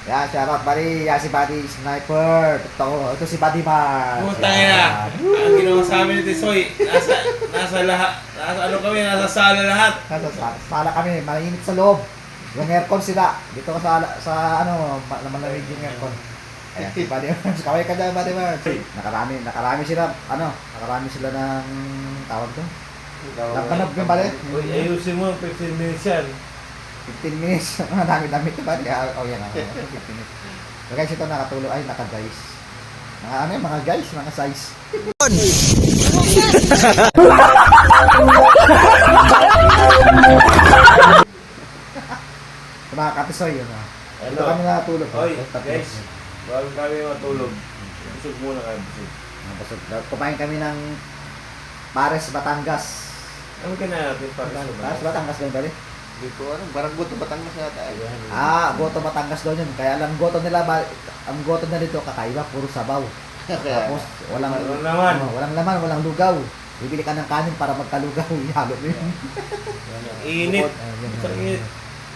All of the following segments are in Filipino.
Yan, shoutout buddy. Yan si Buddy Sniper. Ito si Buddy Mars. Putang ina. Ang ginawa sa amin ni Tisoy, nasa lahat, nasa ano kami, nasa sala lahat. Nasa sala kami, mainit sa loob. Yung aircon sila. Dito ko sa ano, malamig yung aircon. Ayan, si Buddy Mars. Kaway ka dyan, Buddy Mars. Nakarami sila, nakarami sila ng tawag to. Nagkanab yung Buddy. Uy, ayusin mo, 15 minutes yan. 15 minutes. Ang dami-dami ito, Buddy. Oh, yan. 15 minutes. So guys, ito nakatulog. Ay, naka-guys. Mga guys, mga size. Mga kapisoy yun. Ito kami nakatulog. Oy, guys. Bago kami matulog. Busog muna kayo, busog. Busog. Kumain kami ng Pares, Batangas. Ano ka na natin para Pares, Batangas doon, Buddy? Hindi ko alam, parang Goto Batangas yata. Goto Batangas doon yun. Kaya lang goto nila, ang goto na dito kakaiba, puro sabaw. Tapos walang laman, walang lugaw. Bibili ka ng kanin para magkalugaw, ihalo mo yun. Init. Ang init.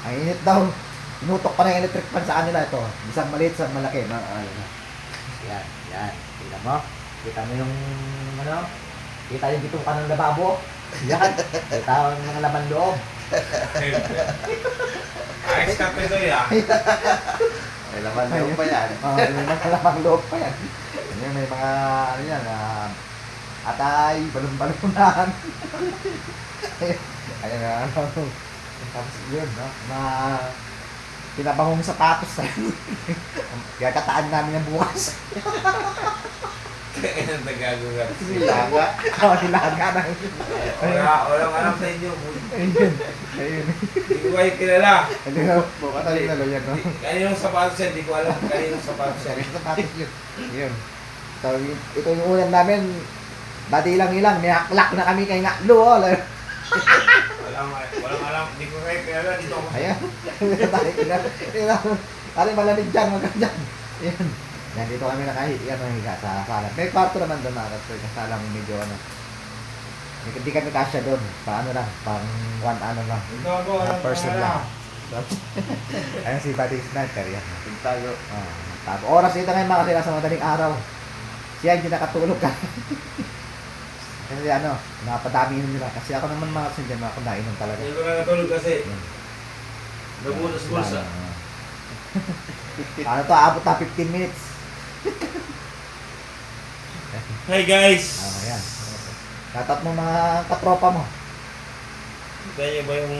Ang init daw. Inutok pa na yung electric fan sa kanila ito. Isang maliit, isang malaki. Yan. Kita mo? Kita mo yung ano? Kita yung bitong ka ng lababo. Yan. Kita mo yung mga laman loob. Ayos ka pa ito May laman loob pa yan. May mga lamang loob pa yan. May mga ano yan, atay, balon-balonan. Ayan na, tapos yun, no? Pinabangong sapatos. Kaya kataan namin yung bukas. Kaya nang nagagugat. Silaga. Hilaga na. Walang alam sa inyo. Ayun. Hindi ko kayo kilala. Bukas tayo na yan, no? Kaninong sapatos yan, hindi ko alam kaninong sapatos yan. Sapatos yun. Yun. So, ito yung ulan namin. Dati ilang-ilang, may aklak na kami kay Ngaklo. Walang alam, hindi ko kayo kilala. Dito ako. Ayan. Dali malamig dyan, wag ka dyan. Ayan. Yan, dito kami nakahiga sa sala. May kwarto naman doon mga kapatid. Yung salang medyo ano. Hindi kami kasya doon. Paano lang, pang one ano lang. Dito ako, walang Person pangalan. lang. Ayan si Buddy Sniper yan. Tayo. Tapos oras dito ngayon mga kasila sa madaling araw. Siya hindi nakatulog ka. Kasi ano, napadami yun nila. Kasi ako naman mga kasi dyan, mga kundainom talaga. Hindi ko na natulog kasi. Nabulas-bulsa. Ano to, abot na 15 minutes. Hi guys! Ayan. Tatat mo mga katropa mo. Kita niyo ba yung...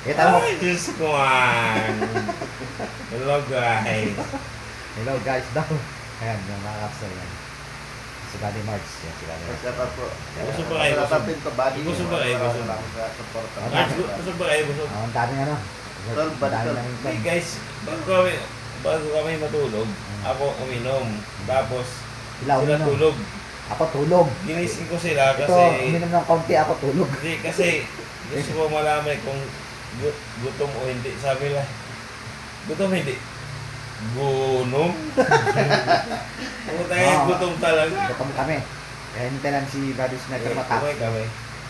Kita mo. Ay, Diyos ko man! Hello guys! Hello guys daw. Ayan, yung mga kapsa yan. Si Buddy March. Yan, si Buddy March. Masarap po. Gusto ba kayo? Masarapin to, buddy. Gusto ba kayo? Gusto ba? Suporta. Gusto ba kayo? Gusto? Ang daming ano. Tol, Ang bad daming tol. namin Hey plan. guys, bago kami matulog, ako uminom. Tapos, Sila sila uminom. tulog. Ako tulog. Ginising ko sila Ito, kasi... uminom ng konti, ako tulog. Hindi, kasi gusto ko malaman kung gutom o hindi. Sabi lang, gutom hindi. Gunom? Puta yung gutom talaga. Gutom kami. Kaya hintay lang si Buddy Sniper matapos. Kumay kami.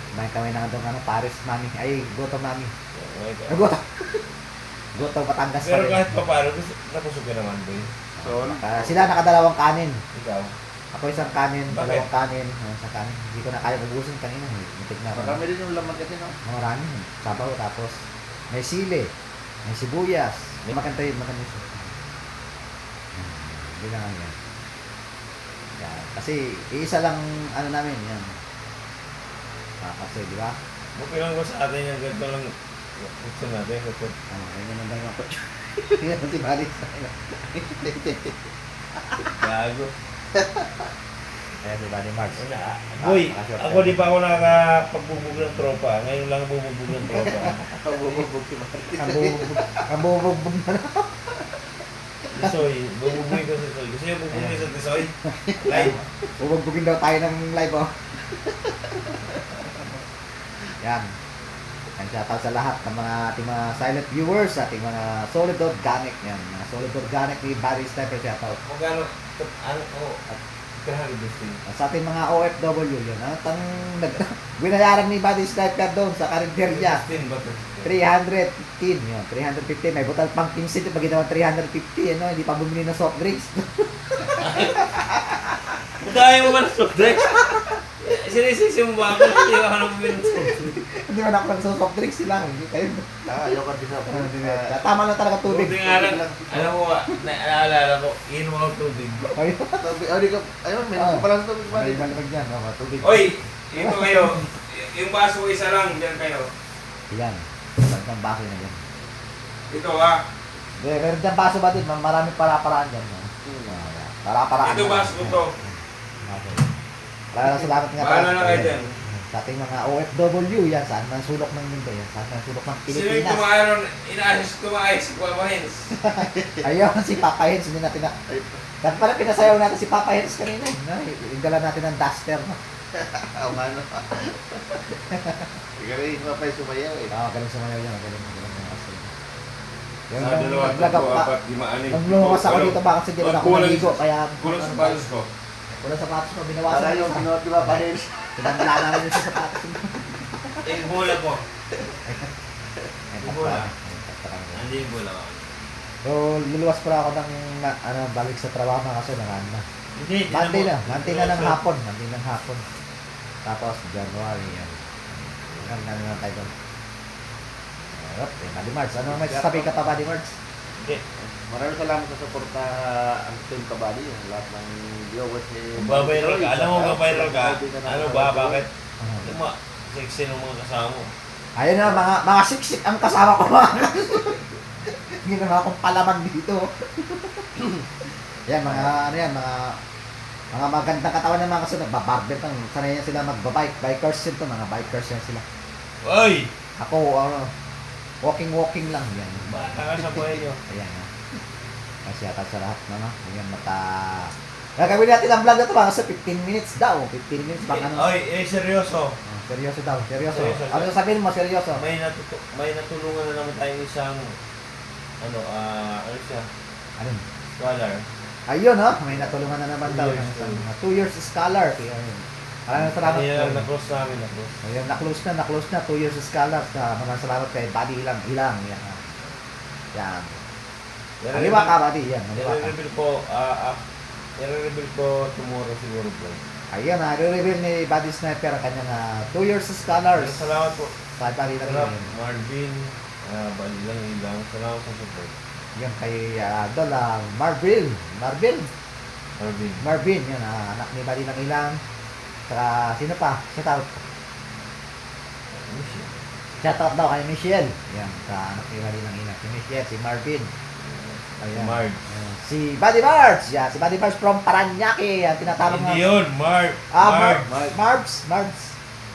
Kumain kami ng ano, Paris Mami. Ay, Goto Mami. Kumay kami. Ay, Goto. Goto Batangas pa Pero rin. kahit pa paano, napusog ka naman boy. So, Sila nakadalawang kanin. Ikaw. Ako isang kanin, Bakit? dalawang kanin, isang kanin. Hindi ko na kaya ubusin kanina. Muntik na rin. marami din yung laman kasi, no? Marami. Sabaw, tapos may sili, may sibuyas. May makanta yun, makanta yun. Hindi na lang yan. Yan. Kasi iisa lang ano namin yan. Kasi di ba? Buti lang ko sa atin yung ganito lang. Gusto natin, gusto. Ayun naman daw yung ako. Tingnan mo si Maris. Gago. Ayan si Buddy Marks. Boy, ako di pa ako nakakapagbubog ng tropa. Ngayon lang bububog ng tropa. Pabubog si Martin. Ang bubugbog na lang. Tisoy, bubugin ko sa Tisoy. Gusto niyo bubugin sa Tisoy? Live. Bubugbugin daw tayo ng live, oh. Yan. Yan, shoutout sa lahat ng mga ating mga silent viewers, ating mga solid organic. Yan, mga solid organic ni Buddy Sniper, shoutout. Magkano, ano, oh, 315. Sa ating mga OFW yun, binayaran ni Buddy Sniper doon sa karinderya. 15 ba ito? 315 yun, 350. May butal pang 15 pag ginawa 350, ano, hindi pa bumili ng soft drinks. Kaya mo ba ng soft drinks? Sinisisi mo ba ako? Hindi ako nang bumili ng soft drinks. Hindi man ako nagso-soft drinks sila, hindi kayo. Ayaw ka din ako. Tama lang talaga tubig. Buti nga lang, alam mo ba, naalala ko, inom ako tubig. Ayun. Ayun, meron ko pala ng tubig ba? May malamig yan, no? Tubig. Oy, ito kayo. Yung baso isa lang, dyan kayo. Yan. Magandang baso na yan. Ito ha. Meron dyan baso ba din? Maraming para-paraan dyan. No? Para-paraan. Ito baso ko to. Maraming salamat nga. Bahala na kayo dyan. Sa ating mga OFW yan, saan man sulok ng mundo yan, saan man sulok ng Sino yung Pilipinas. tumayon, inaayos si Papa Hens? Ayun, si Papa Hens, hindi natin na... Dahil pala pinasayaw natin si Papa Hens kanina. No? Igala natin ng duster. No? Oo nga no. Igaling mo pa yung sumayaw eh. Oo, galing sumayaw yan. Galing yung Sa dalawa, tatlo, apat, lima, anim. Nang lumakas ako dito ba kasi di ba ako naligo, kaya... Kulang sa palos ko. Kulang sa sapatos ko, Para binawasan yung ko. pinuot di ba pa rin? Pinagla namin yung sa sapatos ko. Yung bola ko. Ay, Bola. takpa. Hindi yung bola ko. So, luluwas pa ako ng balik sa trabaho na kasi nakaan na. Hindi, Monday na ng hapon. Monday ng hapon. Tapos, January yan. Ano na tayo doon. Harap, Buddy Marts. Ano may sasabi ka pa, Buddy Marts? Hindi. Maraming salamat sa suporta ang team Kabady. Lahat ng viewers ni... Babayral ka. Alam mo babayral ka? Ano ba? Bakit? Ah. Yung mga sexy ng mga kasama mo. Ayun na, mga siksik ang kasama ko mga hindi na akong palaman dito. Yan, mga magandang katawan ng mga kasunod. Babarber lang. Sanay yan sila magbabike. Bikers yun to, mga bikers yan sila. Oy! Ako, walking lang yan. Baka sa buhay nyo. Ayan na. Kasi yata sa lahat na, no? Ayan, gagawin natin ang vlog na ito mga sa 15 minutes daw. 15 minutes bang ano? Oy, seryoso. Seryoso daw, seryoso. Seryoso. Ano sabihin mo, seryoso? May natulungan na naman tayong isang ano siya? Ano? Scholar. Ayun, no? May natulungan na naman daw. 2 years ng isang old. 2 years scholar. Ayun. Maraming salamat. Kanina lang na-close namin, na-close. Ayun, na-close na. 2 years scholar. Maraming salamat kay Buddy Ilang. Yan. Yan. Haliwa ka, Buddy. Yan, haliwa ka. I-reveal ko tomorrow siguro bro. Ayun, i-reveal ni Buddy Sniper ang kanyang 2 years scholars. Salamat po. Sa Buddy Ilang. Salamat, Yan. Marvin. Bali lang ilang. Salamat sa support. Yan kay Marvin. Marvin. Yan, anak ni Buddy Ilang Ilang. Saka, sino pa? Shout out. Shout out daw kay Michelle. Yan, sa anak ni Buddy Ilang Ilang. Si Michelle, si Marvin. Ayan. Marv. Ayan. Si Buddy March. Yeah, si Buddy March from Paranaque. Ang tinatawag Hindi yun, Marv. Marbs.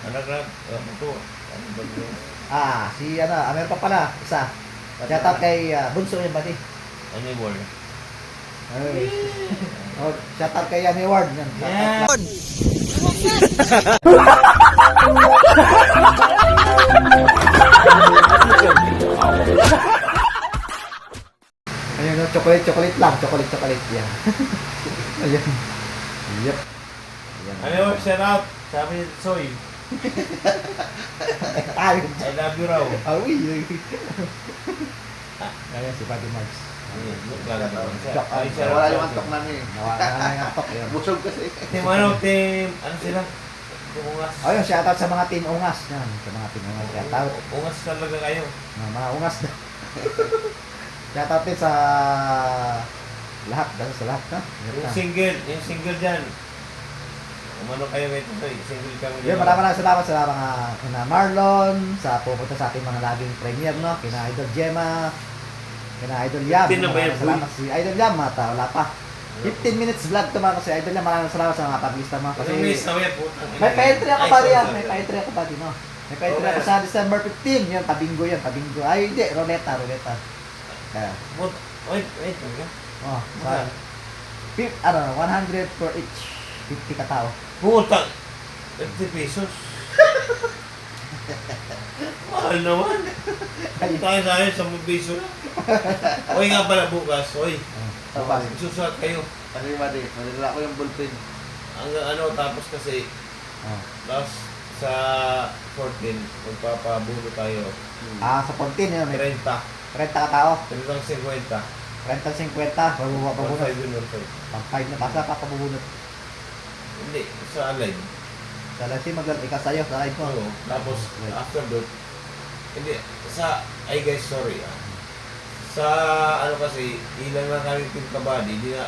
Anak na, ano to? Ano ba yun? Si meron pa pala, isa. Shout out kay Bunso yung Buddy. Ano yung word? Shout out kay Yanni Ward. Yan. Yeah. Ayun, no, chocolate lang. Chocolate yan. Ayan. Yep. Ayan. Ano yung shout out? Sabi ni Soy. Ay, I love you raw. awi. Ayan, si Buddy March. Wala yung antok namin. Nawala na yung atok. Ayan. Busog kasi. Team ano sila? Team Ungas. Ayun, shout out sa mga team ungas. Yan, sa mga team ungas. Shout out. Ungas talaga kayo. Mga ungas na. Shout out din sa lahat. Sa lahat, no? Yung single dyan. Umano kayo ito, single kami. Yun, maraming salamat sa mga kina Marlon, sa pupunta sa ating mga laging premier, no? Kina Idol Gemma, kina Idol Yam. 15 na ba yun, Maraming salamat si Idol Yam, wala pa. 15 minutes vlog to mga kasi Idol Yam, maraming salamat sa mga paglista mo. Kasi may pa-entry ako pa diyan, may pa-entry ako pa din, no? May pa-entry ako sa December 15, yun, pabingo yan, pabingo. Ay, hindi, roleta. Kaya, Wait. sa 100 for each, 50 katao. Putang! 50 pesos. Mahal naman. Tayo sa akin, 10 pesos. Oy nga pala bukas, oy. Tapos, Susuot kayo. Ano yung mali? Malala ko yung ballpen. hanggang ano, tapos kasi, Oh. tapos sa 14, magpapabulo tayo. Sa 14 yun. May 30, 30 ka tao. 30-50. 30-50. Pabubunot. 1.5 yun, 1.5. Pang 5 na pasa pa pabubunot. Hindi, sa alay. Sa lasi ikaw sa'yo, sa live ko. Oo. Tapos, after that, hindi, ay guys, sorry Sa, ano kasi, ilan lang kami team kabady, di na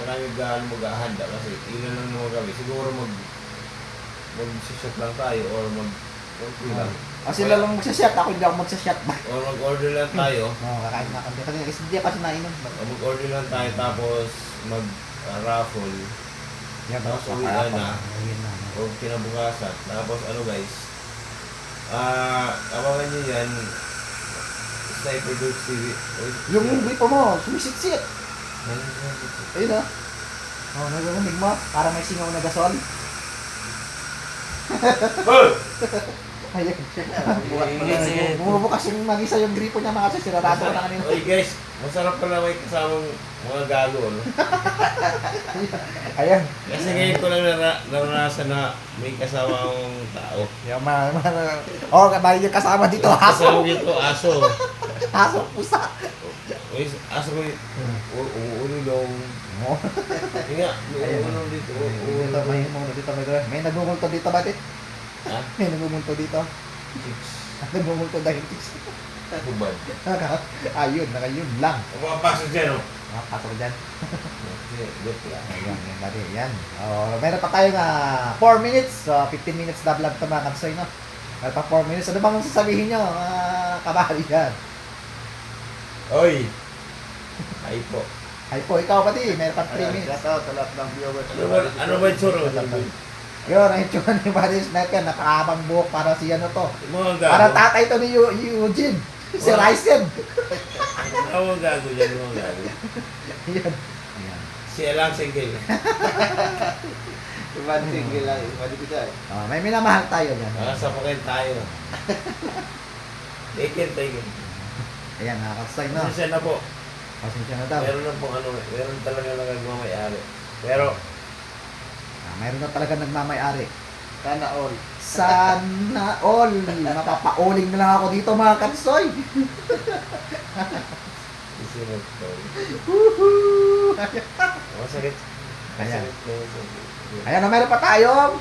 kami gaano maghahanda kasi ilan lang naman kami. Siguro mag-shot lang tayo or mag-lang. Sila lang magsashot, ako hindi ako magsashot ba? Or mag-order lang tayo. Kakain na kami. Kasi hindi kasi nainom. O mag-order lang tayo tapos mag-raffle. Yan, Tapos uwian na. O kinabukasan. Tapos ano guys, abangan nyo yan. Sniper Dudes TV. Yung gripo mo, sumisit-sit. Ayun na. Nagumig mo. Para may singaw na gasol. Ayun. Bumubukas yung mag-isa yung gripo niya mga sisirarado na kanina. Oy guys, masarap pala may kasamang mga gago, no? Ayan. Kasi ngayon ko lang naranasan na may kasamang tao. Yung kabay yung kasama dito, Kasama aso. dito, aso. Aso, pusa. Uy, aso ko umuulong. Hindi nga, may umuulong dito. May nagmumulto dito ba, Tit? Ha? May nagmumulto dito. Chicks. Nagmumulto dahil tis. Hubad. Ayun, nakayun lang. Pumapasok dyan, no? Pasok dyan. Look lang. Ayan, yan dali, yan. Meron pa tayong 4 minutes. So, 15 minutes na vlog ito mga kapsoy, no? Meron pa 4 minutes. Ano bang sasabihin nyo, mga kabahali yan? Oy! Ay po. Ay po, ikaw pati, meron pa 3 minutes. Shout out sa lahat ng viewers. Ano ba yung tsuro? Yun, ang itsura ni Buddy Sniper, nakahabang buhok para si ano to. Mga gago. Para tatay to ni Eugene. Si Ryzen. Mga gago dyan, mga gago. Yan. Si Alang Single. Iba single lang, iba di kita eh. May minamahal tayo yan. Sapakin tayo. Taken. Ayan, nakakasay na. Pasensya na po. Pasensya na daw. Meron na pong meron talaga nagmamayari. Pero, Mayroon na talaga nagmamayari. Sana all. Sana all. Mapapauling na lang ako dito mga katsoy. isinod ko. Woohoo! Masakit. Ayan. Masakit. Ayan, meron pa tayong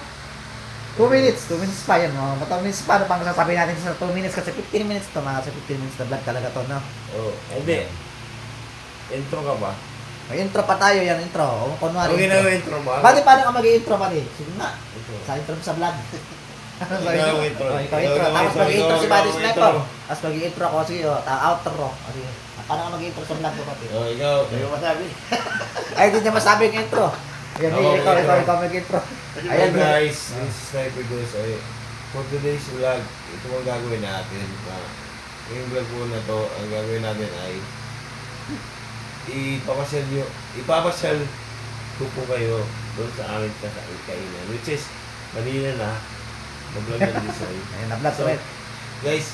2 minutes. 2 minutes pa yan. 2 minutes pa. Ano pang sasabihin natin sa 2 minutes? Kasi 15 minutes to. Mga 15 minutes na vlog talaga to, no? Oh, hindi. Intro ka ba? May intro pa tayo yan, intro. O, kunwari Okay na yung intro mo. Pati paano ka mag-i-intro, pati? Sige nga. Sa intro mo sa vlog. Ikaw ang intro. Ikaw intro. Tapos mag-i-intro si Buddy Sniper. Tapos mag-i-intro ako. Sige, outro. Sige. Paano ka mag-i-intro sa vlog mo, pati? Oh, ikaw. Ayaw masabi. Ay, hindi niya masabi yung intro. Ayan, ikaw mag-intro. Ayan Ayan, guys, this is Sniper Goes. For today's vlog, ito ang gagawin natin. Yung vlog po na to, ang gagawin natin ay ipapasyal ko po kayo doon sa aming kainan. Which is, kanina na, mag-vlog na din sa'yo. Ayan, na-vlog So, ulit. guys,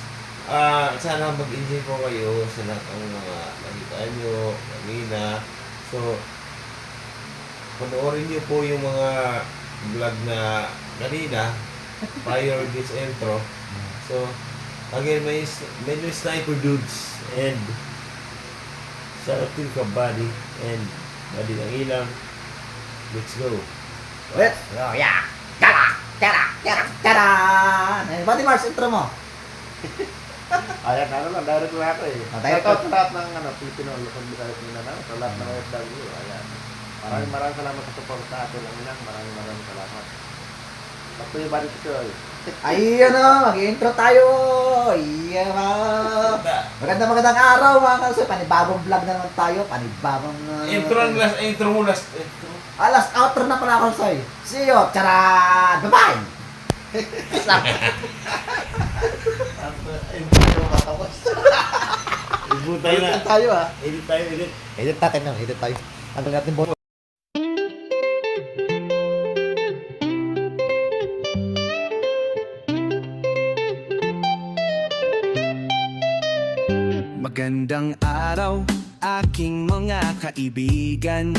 sana mag-enjoy po kayo sa lahat ng mga nakita nyo kanina. So, panoorin nyo po yung mga vlog na kanina prior this intro. So, again, may Sniper Dudes and shout out to Kabady and Buddy ng Ilang. Let's go. Ulit. Oh, yeah. Tara! Buddy Mars, intro mo. Ayan, direct lang ako eh. Direct Shout out sa lahat ng Pilipino, Luzon, Visayas, Mindanao, sa lahat ng OFW. Ayan. Maraming salamat sa support sa atin lang ilang. Maraming salamat. Back to you, Buddy Titoy. Ayun na, mag-intro tayo. Iya, magandang araw mga kalsoy. Panibagong vlog na naman tayo. Panibagong... Intro mo last. Last outro na pala kalsoy. See you. Charan! Bye-bye! Ibut tayo na. Edit tayo Edit tayo. Edit natin na. Edit tayo. Hanggang natin buo. Magandang araw, aking mga kaibigan.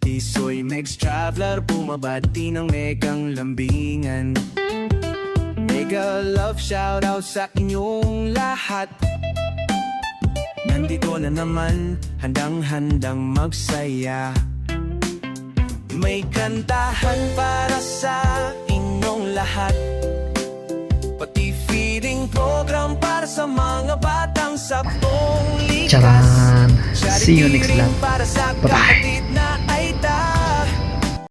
Tisoy Megs Traveler, bumabati ng megang lambingan. Mega love shoutout sa inyong lahat. Nandito na naman, handang-handang magsaya. May kantahan para sa inyong lahat, pati feeding program para sa mga batang sapong likas. Charan! See you next vlog. Para sa Bye-bye. kapatid